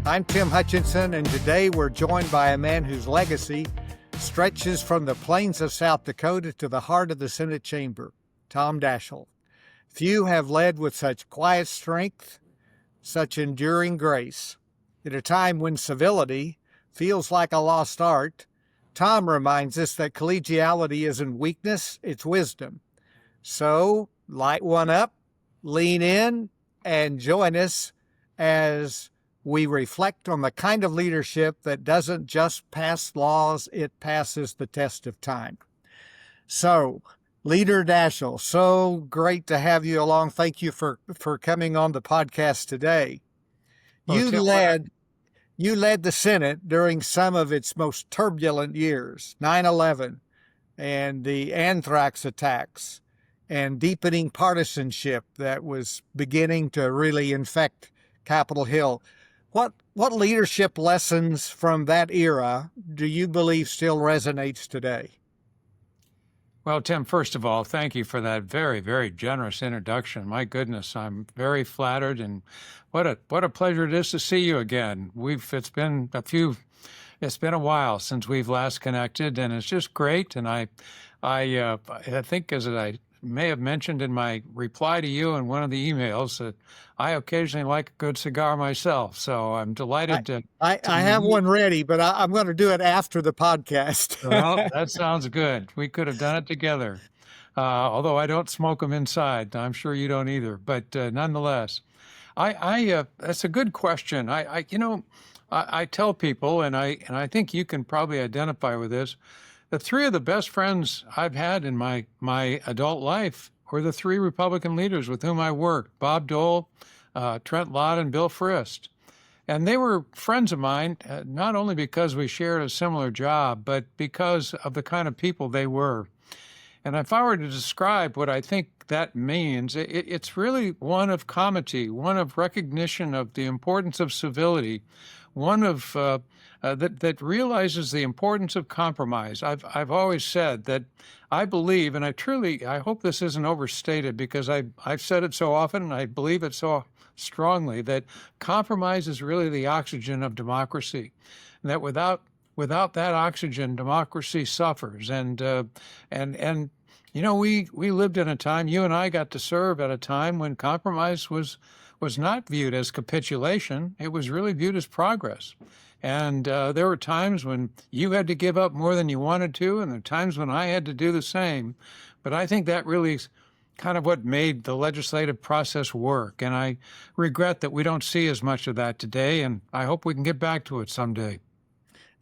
I'm Tim Hutchinson, and today we're joined by a man whose legacy stretches from the plains of South Dakota to the heart of the Senate chamber, Tom Daschle. Few have led with such quiet strength, such enduring grace. At a time when civility feels like a lost art, Tom reminds us that collegiality isn't weakness, it's wisdom. So, light one up, lean in, and join us as we reflect on the kind of leadership that doesn't just pass laws, it passes the test of time. So, Leader Daschle, so great to have you along. Thank you for coming on the podcast today. Well, You led the Senate during some of its most turbulent years, 9/11 and the anthrax attacks and deepening partisanship that was beginning to really infect Capitol Hill. What leadership lessons from that era do you believe still resonates today? Well, Tim, first of all, thank you for that very, very generous introduction. My goodness, I'm very flattered, and what a pleasure it is to see you again. It's been a while since we've last connected, and it's just great. And I think, as I may have mentioned in my reply to you in one of the emails, that I occasionally like a good cigar myself. So I'm delighted to I have one ready, but I'm going to do it after the podcast. Well, that sounds good. We could have done it together. Although I don't smoke them inside. I'm sure you don't either. But nonetheless, that's a good question. I tell people, and I think you can probably identify with this. The three of the best friends I've had in my adult life were the three Republican leaders with whom I worked: Bob Dole, Trent Lott, and Bill Frist. And they were friends of mine, not only because we shared a similar job, but because of the kind of people they were. And if I were to describe what I think that means, it's really one of comity, one of recognition of the importance of civility, one of that realizes the importance of compromise. I've always said that I believe, and I hope this isn't overstated because I've said it so often, and I believe it so strongly, that compromise is really the oxygen of democracy, and that without that oxygen, democracy suffers. And we lived in a time, you and I got to serve at a time when compromise was not viewed as capitulation. It was really viewed as progress. And there were times when you had to give up more than you wanted to, and there were times when I had to do the same. But I think that really is kind of what made the legislative process work. And I regret that we don't see as much of that today, and I hope we can get back to it someday.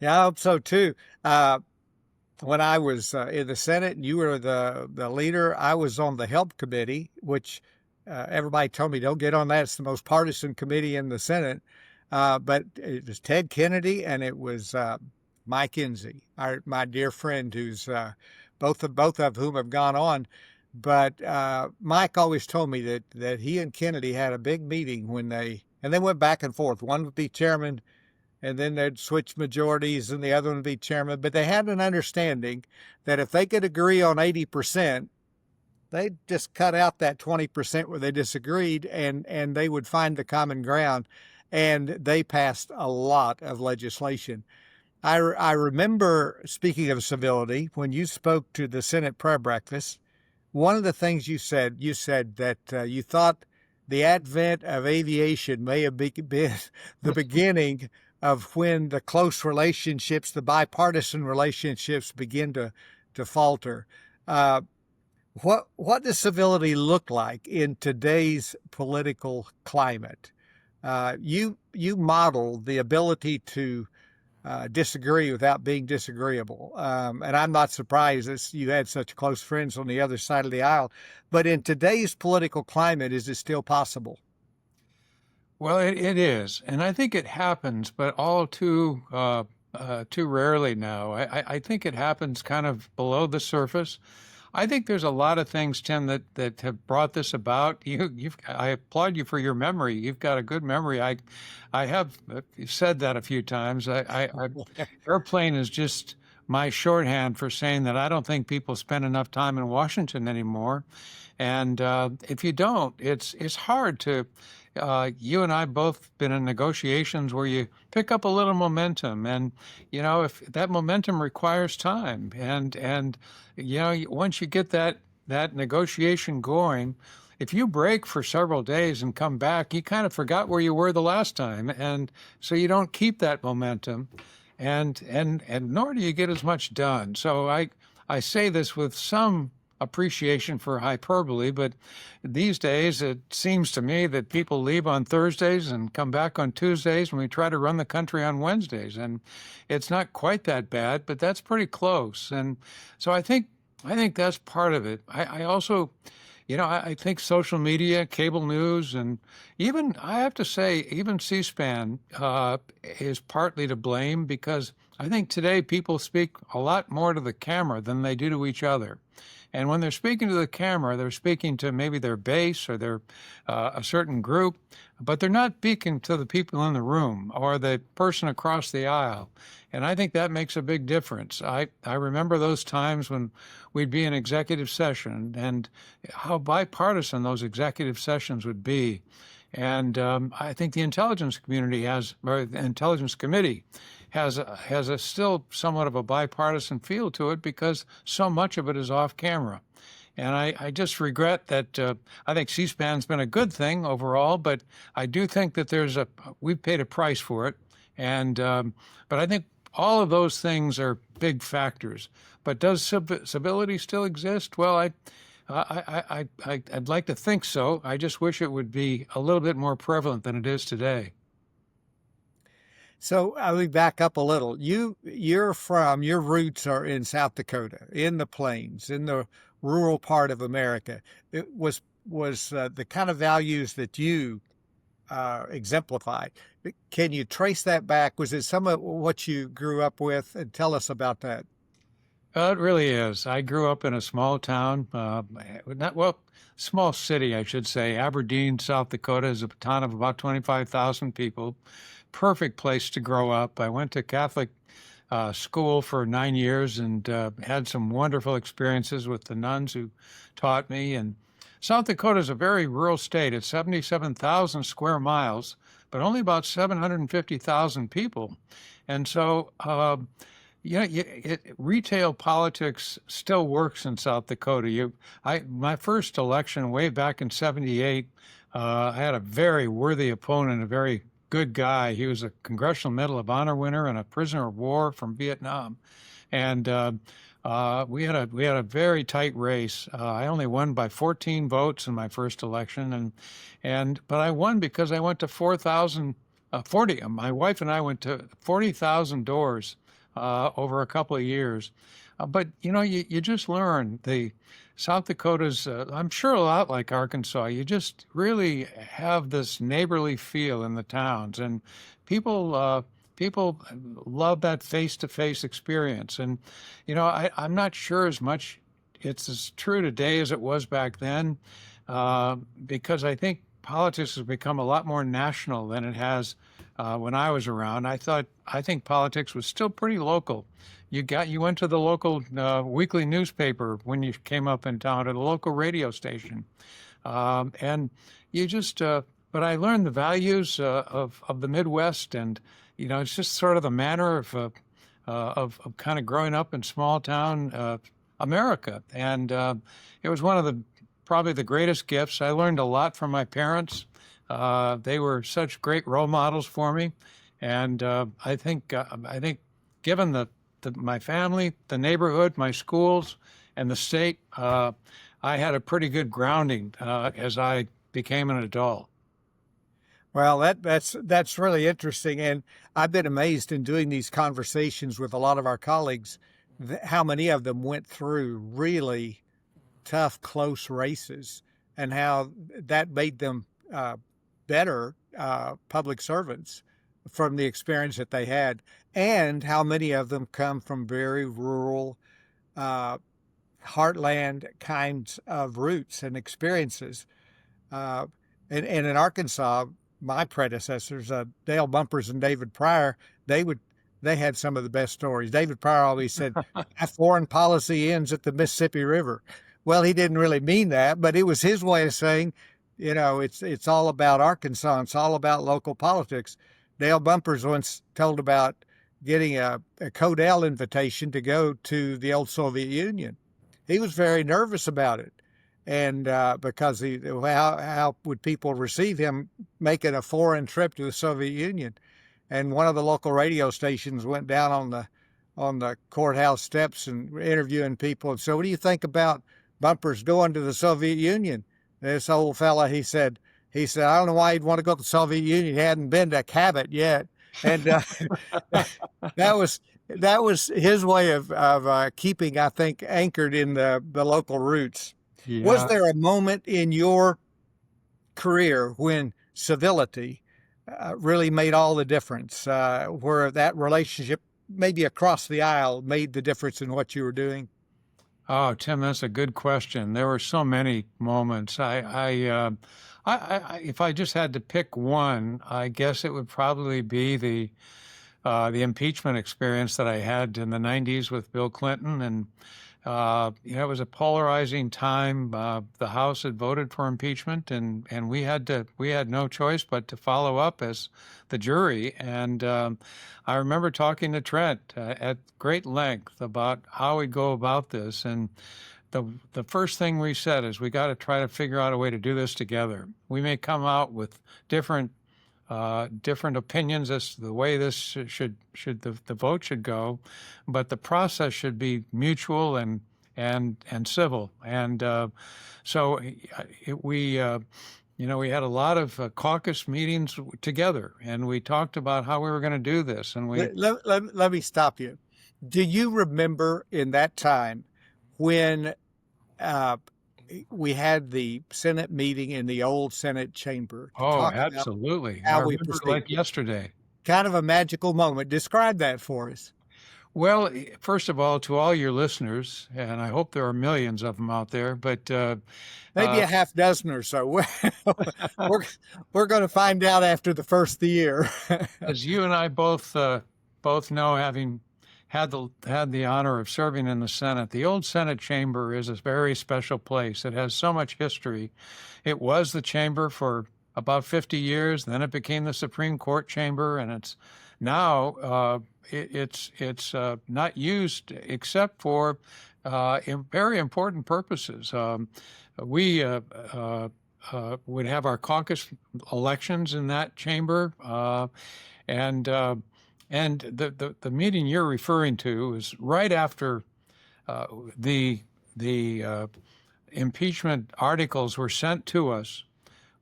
Yeah, I hope so too. When I was in the Senate and you were the leader, I was on the Help Committee, which everybody told me, don't get on that. It's the most partisan committee in the Senate. But it was Ted Kennedy and it was Mike Enzi, my dear friend, who's both of whom have gone on. But Mike always told me that he and Kennedy had a big meeting and they went back and forth. One would be chairman, and then they'd switch majorities, and the other one would be chairman. But they had an understanding that if they could agree on 80%, they'd just cut out that 20% where they disagreed, and they would find the common ground. And they passed a lot of legislation. I remember, speaking of civility, when you spoke to the Senate prayer breakfast, one of the things you said that you thought the advent of aviation may have been the beginning of when the close relationships, the bipartisan relationships, begin to falter. What does civility look like in today's political climate? You model the ability to disagree without being disagreeable. And I'm not surprised that you had such close friends on the other side of the aisle. But in today's political climate, is it still possible? Well, it is. And I think it happens, but all too rarely now. I think it happens kind of below the surface. I think there's a lot of things, Tim, that have brought this about. I applaud you for your memory. You've got a good memory. I have said that a few times. Airplane is just my shorthand for saying that I don't think people spend enough time in Washington anymore. And if you don't, it's hard to. You and I both been in negotiations where you pick up a little momentum, and if that momentum requires time, and once you get that negotiation going, if you break for several days and come back, you kind of forgot where you were the last time, and so you don't keep that momentum, and nor do you get as much done. So I say this with some appreciation for hyperbole, but these days it seems to me that people leave on Thursdays and come back on Tuesdays, and we try to run the country on Wednesdays, and it's not quite that bad, but that's pretty close. And so I think that's part of it. I also, I think social media, cable news, and even, I have to say, even C-SPAN is partly to blame, because I think today people speak a lot more to the camera than they do to each other. And when they're speaking to the camera, they're speaking to maybe their base or their a certain group, but they're not speaking to the people in the room or the person across the aisle. And I think that makes a big difference. I remember those times when we'd be in executive session and how bipartisan those executive sessions would be. And I think the intelligence community or the intelligence committee has a still somewhat of a bipartisan feel to it, because so much of it is off camera. And I just regret that. I think C-SPAN's been a good thing overall, but I do think that we've paid a price for it. And but I think all of those things are big factors. But does civility still exist? Well, I'd like to think so. I just wish it would be a little bit more prevalent than it is today. So I will back up a little. Your roots are in South Dakota, in the plains, in the rural part of America. It was the kind of values that you exemplified. Can you trace that back? Was it some of what you grew up with? And tell us about that. It really is. I grew up in a small town, small city, I should say. Aberdeen, South Dakota is a town of about 25,000 people. Perfect place to grow up. I went to Catholic school for 9 years and had some wonderful experiences with the nuns who taught me. And South Dakota is a very rural state. It's 77,000 square miles, but only about 750,000 people. And so, retail politics still works in South Dakota. My first election way back in '78, I had a very worthy opponent, a very good guy. He was a Congressional Medal of Honor winner and a prisoner of war from Vietnam, and we had a very tight race. I only won by 14 votes in my first election, but I won because I went to 40. My wife and I went to 40,000 doors over a couple of years. But you just learn the South Dakota's, I'm sure a lot like Arkansas, you just really have this neighborly feel in the towns, and people love that face-to-face experience. And I'm not sure as much it's as true today as it was back then, because I think politics has become a lot more national than it has when I was around. I think politics was still pretty local. You went to the local weekly newspaper when you came up in town, or the local radio station, and you just. But I learned the values of the Midwest, and it's just sort of the manner of kind of growing up in small town America, and it was one of the probably the greatest gifts. I learned a lot from my parents. They were such great role models for me, and I think given my family, the neighborhood, my schools, and the state, I had a pretty good grounding as I became an adult. Well, that's really interesting, and I've been amazed in doing these conversations with a lot of our colleagues, how many of them went through really tough, close races, and how that made them better public servants from the experience that they had, and how many of them come from very rural, heartland kinds of roots and experiences. And in Arkansas, my predecessors, Dale Bumpers and David Pryor, they would they had some of the best stories. David Pryor always said, "Our foreign policy ends at the Mississippi River." Well, he didn't really mean that, but it was his way of saying, it's all about Arkansas. It's all about local politics. Dale Bumpers once told about getting a Codell invitation to go to the old Soviet Union. He was very nervous about it, and because how would people receive him making a foreign trip to the Soviet Union? And one of the local radio stations went down on the courthouse steps and interviewing people. And so, what do you think about Bumpers going to the Soviet Union? This old fella, he said, I don't know why he'd want to go to the Soviet Union. He hadn't been to Cabot yet, and that was his way of keeping, I think, anchored in the local roots. Was Yeah. there a moment in your career when civility really made all the difference, where that relationship, maybe across the aisle, made the difference in what you were doing? Oh, Tim, that's a good question. There were so many moments. If I just had to pick one, I guess it would probably be the impeachment experience that I had in the '90s with Bill Clinton, and it was a polarizing time. The House had voted for impeachment, and we had no choice but to follow up as the jury. And I remember talking to Trent at great length about how we go about this. And the first thing we said is we got to try to figure out a way to do this together. We may come out with different opinions as to the way this should the vote should go, but the process should be mutual and civil. And so we had a lot of caucus meetings together, and we talked about how we were going to do this. And Let me stop you. Do you remember in that time when we had the Senate meeting in the old Senate chamber to oh, talk about absolutely, I how we remember it like proceed? yesterday. Kind of a magical moment. Describe that for us. Well, first of all, to all your listeners, and I hope there are millions of them out there, but Maybe a half dozen or so. We're going to find out after the first of the year. as you and I both know, having had the honor of serving in the Senate, the old Senate chamber is a very special place. It has so much history. It was the chamber for about 50 years, then it became the Supreme Court chamber, and it's now it's not used except for very important purposes. We would have our caucus elections in that chamber, and the meeting you're referring to is right after the impeachment articles were sent to us.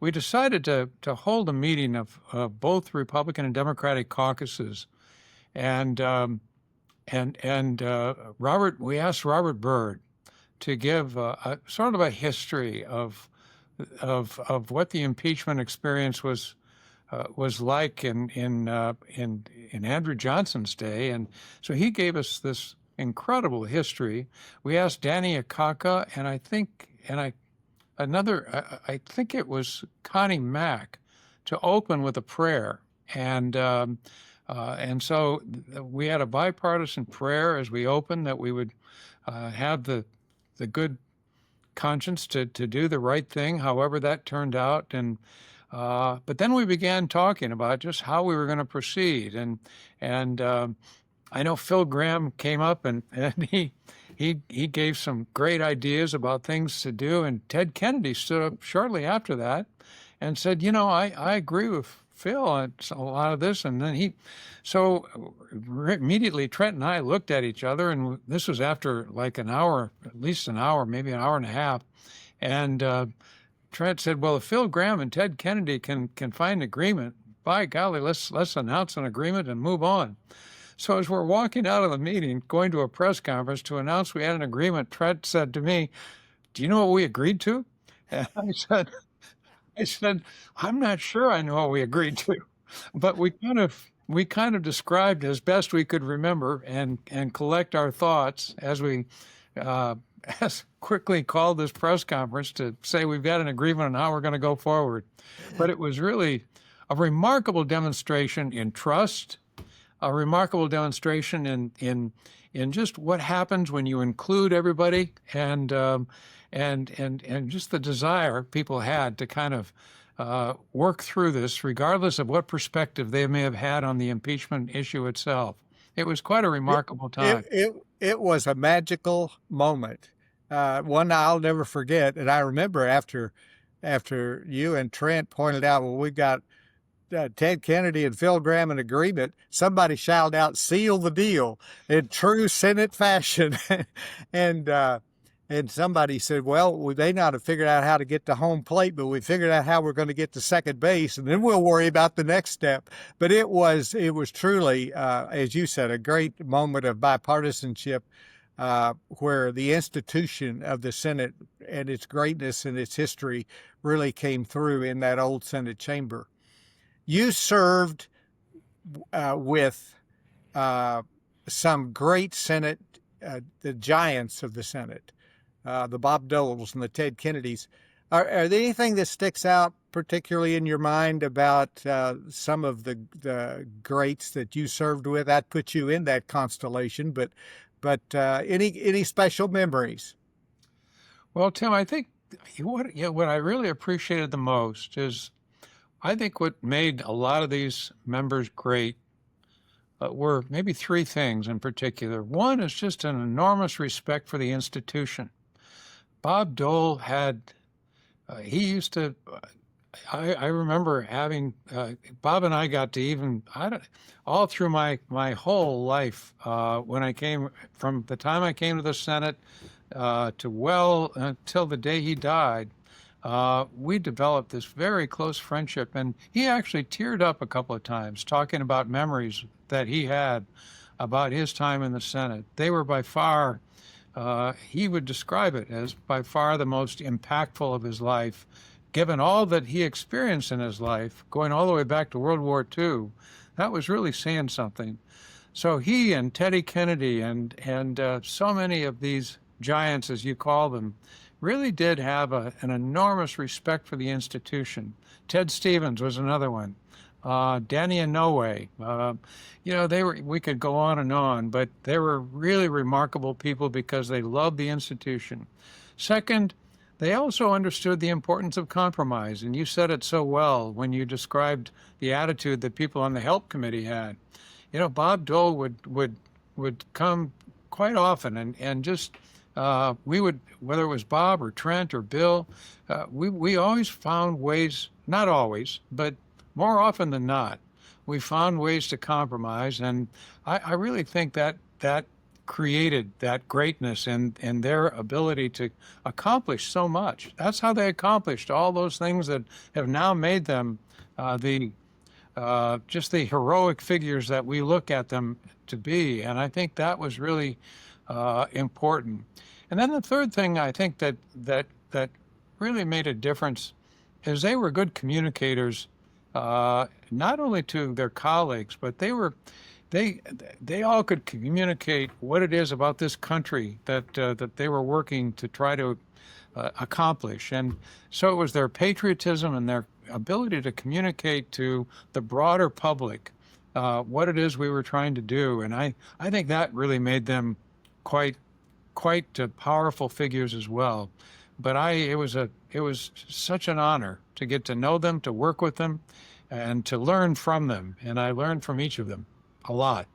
We decided to hold a meeting of both Republican and Democratic caucuses, and we asked Robert Byrd to give a sort of a history of what the impeachment experience was like in Andrew Johnson's day, and so he gave us this incredible history. We asked Danny Akaka, and I think it was Connie Mack, to open with a prayer, and so we had a bipartisan prayer as we opened, that we would have the good conscience to do the right thing, however that turned out. And but then we began talking about just how we were going to proceed. And I know Phil Gramm came up and he gave some great ideas about things to do. And Ted Kennedy stood up shortly after that and said, I agree with Phil on a lot of this. And then immediately Trent and I looked at each other, and this was after like an hour, at least an hour, maybe an hour and a half. And Trent said, well, if Phil Gramm and Ted Kennedy can find agreement, by golly, let's announce an agreement and move on. So as we're walking out of the meeting, going to a press conference to announce we had an agreement, Trent said to me, do you know what we agreed to? And I said, I'm not sure I know what we agreed to, but we kind of described as best we could remember and collect our thoughts as we as quickly called this press conference to say we've got an agreement on how we're going to go forward. But it was really a remarkable demonstration in trust, a remarkable demonstration in just what happens when you include everybody, and just the desire people had to kind of work through this, regardless of what perspective they may have had on the impeachment issue itself. It was quite a It remarkable it time. it, it was a magical moment, one I'll never forget. And I remember after you and Trent pointed out, well, we've got Ted Kennedy and Phil Gramm in agreement, somebody shouted out, "Seal the deal," in true Senate fashion. and and somebody said, well, we may not have figured out how to get to home plate, but we figured out how we're going to get to second base, and then we'll worry about the next step. But it was truly, as you said, a great moment of bipartisanship, where the institution of the Senate and its greatness and its history really came through in that old Senate chamber. You served with some great Senate, the giants of the Senate, the Bob Doles and the Ted Kennedys. Are there anything that sticks out particularly in your mind about some of the greats that you served with? That put you in that constellation, but any special memories? Well, Tim, I think what I really appreciated the most is I think what made a lot of these members great were maybe three things in particular. One is just an enormous respect for the institution. Bob Dole had, he used to, I remember having, Bob and I got to even, I don't, all through my whole life, when I came, from the time I came to the Senate to well until the day he died, we developed this very close friendship. And he actually teared up a couple of times talking about memories that he had about his time in the Senate. They were by far, he would describe it as by far the most impactful of his life, given all that he experienced in his life, going all the way back to World War II. That was really saying something. So he and Teddy Kennedy and so many of these giants, as you call them, really did have an enormous respect for the institution. Ted Stevens was another one. Danny Inouye, we could go on, but they were really remarkable people because they loved the institution. Second, they also understood the importance of compromise, and you said it so well when you described the attitude that people on the Help Committee had. Bob Dole would come quite often, and just we would, whether it was Bob or Trent or Bill, we always found ways, not always, but more often than not, we found ways to compromise, and I really think that created that greatness and their ability to accomplish so much. That's how they accomplished all those things that have now made them just the heroic figures that we look at them to be. And I think that was really important. And then the third thing I think that really made a difference is they were good communicators, not only to their colleagues, but they all could communicate what it is about this country that they were working to try to accomplish. And so it was their patriotism and their ability to communicate to the broader public what it is we were trying to do. And I think that really made them quite powerful figures as well. But it was such an honor to get to know them, to work with them, and to learn from them. And I learned from each of them a lot.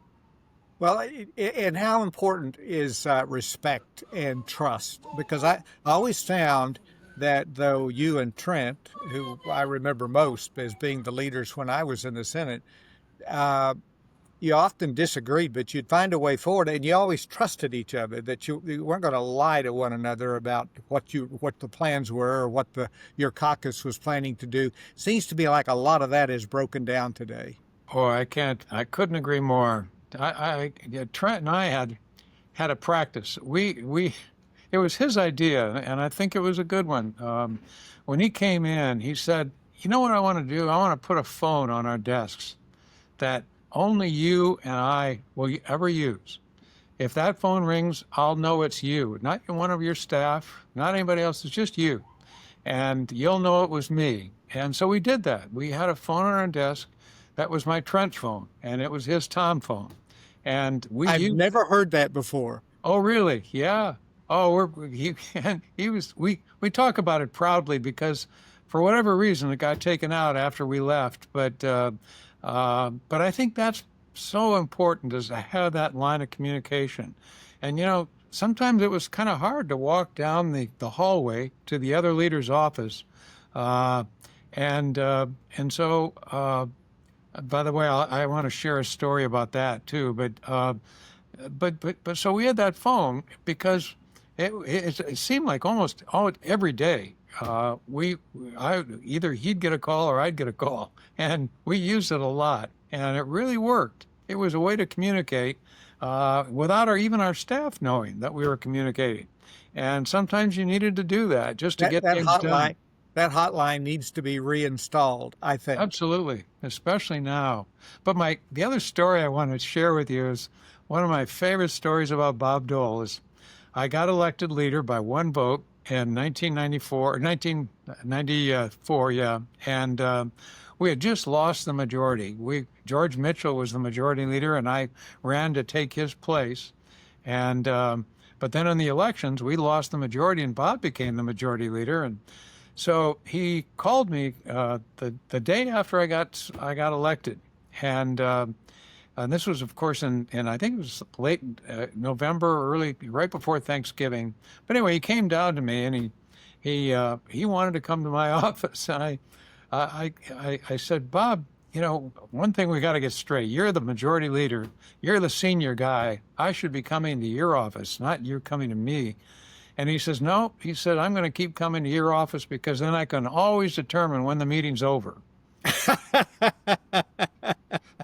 Well, and how important is respect and trust? Because I always found that though you and Trent, who I remember most as being the leaders when I was in the Senate, uh, you often disagreed, but you'd find a way forward, and you always trusted each other. That you weren't going to lie to one another about what the plans were or what your caucus was planning to do. Seems to be like a lot of that is broken down today. Oh, I couldn't agree more. Trent and I had a practice. It was his idea, and I think it was a good one. When he came in, he said, "You know what I want to do? I want to put a phone on our desks that only you and I will ever use. If that phone rings, I'll know it's you, not one of your staff, not anybody else. It's just you, and you'll know it was me." And so we did that. We had a phone on our desk That was my trench phone, and it was his Tom phone. And we I've used. never heard that before. Oh, really? Yeah. Oh, he and he was. We talk about it proudly because, for whatever reason, it got taken out after we left. But I think that's so important, is to have that line of communication. And sometimes it was kind of hard to walk down the hallway to the other leader's office, uh, and so. By the way, I want to share a story about that too. But so we had that phone because it seemed like almost every day either he'd get a call or I'd get a call, and we used it a lot, and it really worked. It was a way to communicate without even our staff knowing that we were communicating, and sometimes you needed to do that just to That get that things hotline done. that hotline needs to be reinstalled, I think. Absolutely, especially now. But the other story I want to share with you is one of my favorite stories about Bob Dole. Is I got elected leader by one vote in 1994, 1994, yeah, and we had just lost the majority. George Mitchell was the majority leader, and I ran to take his place. And but then in the elections, we lost the majority, and Bob became the majority leader. And so he called me the day after I got elected, and this was, of course, in I think it was late November, early right before Thanksgiving. But anyway, he came down to me, and he wanted to come to my office, and I said, Bob, one thing we got to get straight. You're the majority leader. You're the senior guy. I should be coming to your office, not you coming to me. And he says, no, he said, I'm going to keep coming to your office because then I can always determine when the meeting's over.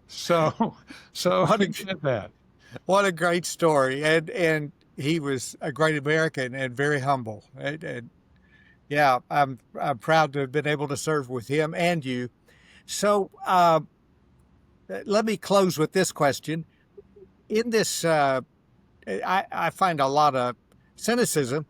So, so What he a did that. what a great story, and he was a great American and very humble. And yeah, I'm proud to have been able to serve with him and you. So let me close with this question. In this, I find a lot of cynicism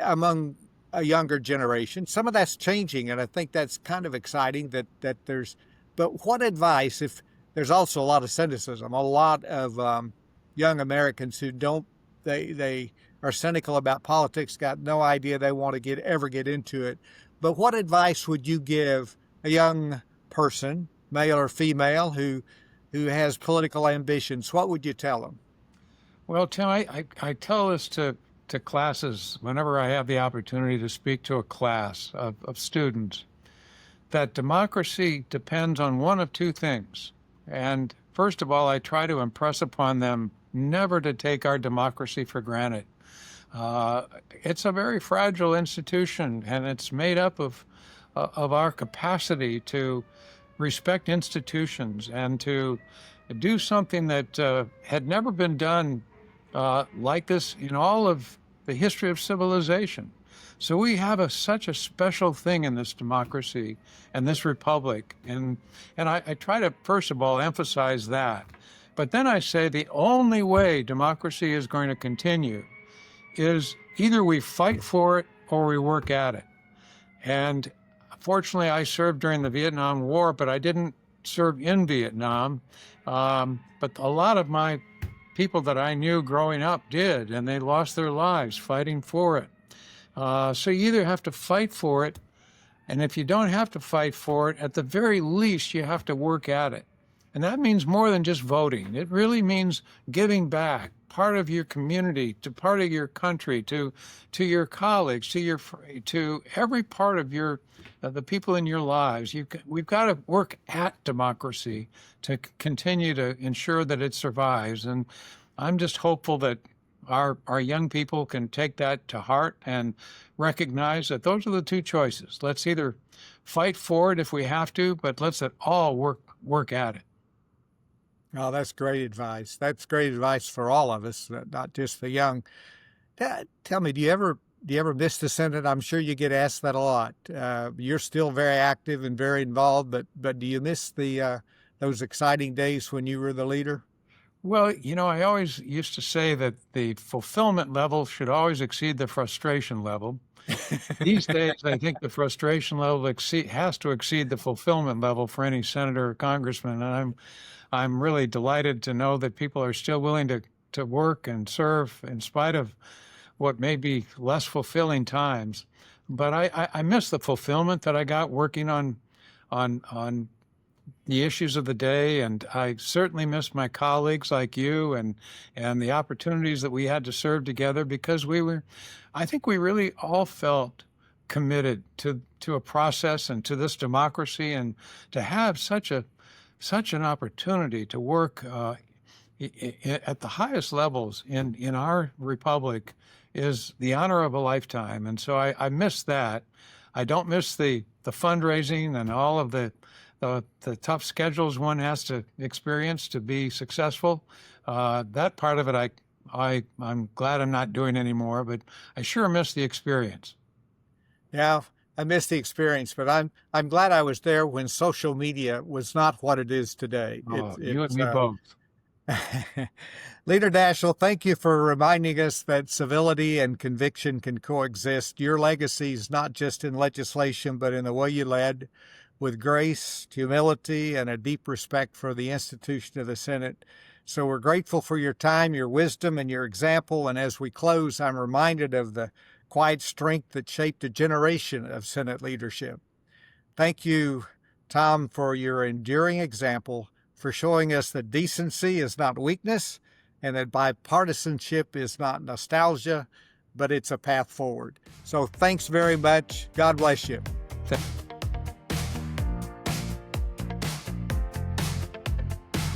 among a younger generation. Some of that's changing, and I think that's kind of exciting that there's. But what advice, if there's also a lot of cynicism, a lot of young Americans who don't, they are cynical about politics, got no idea they want to ever get into it. But what advice would you give a young person, male or female, who has political ambitions? What would you tell them? Well, Tim, I tell this to classes whenever I have the opportunity to speak to a class of students, that democracy depends on one of two things. And first of all, I try to impress upon them never to take our democracy for granted. Uh, it's a very fragile institution, and it's made up of our capacity to respect institutions and to do something that had never been done like this in all of the history of civilization. So we have such a special thing in this democracy and this republic, and I try to first of all emphasize that. But then I say the only way democracy is going to continue is either we fight for it or we work at it. And fortunately, I served during the Vietnam War, but I didn't serve in Vietnam. But a lot of my people that I knew growing up did, and they lost their lives fighting for it. So you either have to fight for it, and if you don't have to fight for it, at the very least, you have to work at it. And that means more than just voting. It really means giving back part of your community, to part of your country, to your colleagues, to every part of the people in your lives. We've got to work at democracy to continue to ensure that it survives. And I'm just hopeful that our young people can take that to heart and recognize that those are the two choices. Let's either fight for it if we have to, but let's all work at it. Oh, that's great advice. That's great advice for all of us, not just the young. Tell me, do you ever miss the Senate? I'm sure you get asked that a lot. You're still very active and very involved, but do you miss the those exciting days when you were the leader? Well, I always used to say that the fulfillment level should always exceed the frustration level. These days, I think the frustration level has to exceed the fulfillment level for any senator or congressman, and I'm really delighted to know that people are still willing to work and serve in spite of what may be less fulfilling times. But I miss the fulfillment that I got working on the issues of the day, and I certainly miss my colleagues like you and the opportunities that we had to serve together because I think we really all felt committed to a process and to this democracy, and to have such an opportunity to work at the highest levels in our republic is the honor of a lifetime. And so I miss that. I don't miss the fundraising and all of the tough schedules one has to experience to be successful. That part of it, I'm glad I'm not doing anymore, but I sure miss the experience. Yeah, I miss the experience, but I'm glad I was there when social media was not what it is today. Oh, you and me both. Leader Daschle, thank you for reminding us that civility and conviction can coexist. Your legacy is not just in legislation, but in the way you led, with grace, humility, and a deep respect for the institution of the Senate. So we're grateful for your time, your wisdom, and your example. And as we close, I'm reminded of the quiet strength that shaped a generation of Senate leadership. Thank you, Tom, for your enduring example, for showing us that decency is not weakness and that bipartisanship is not nostalgia, but it's a path forward. So thanks very much. God bless you.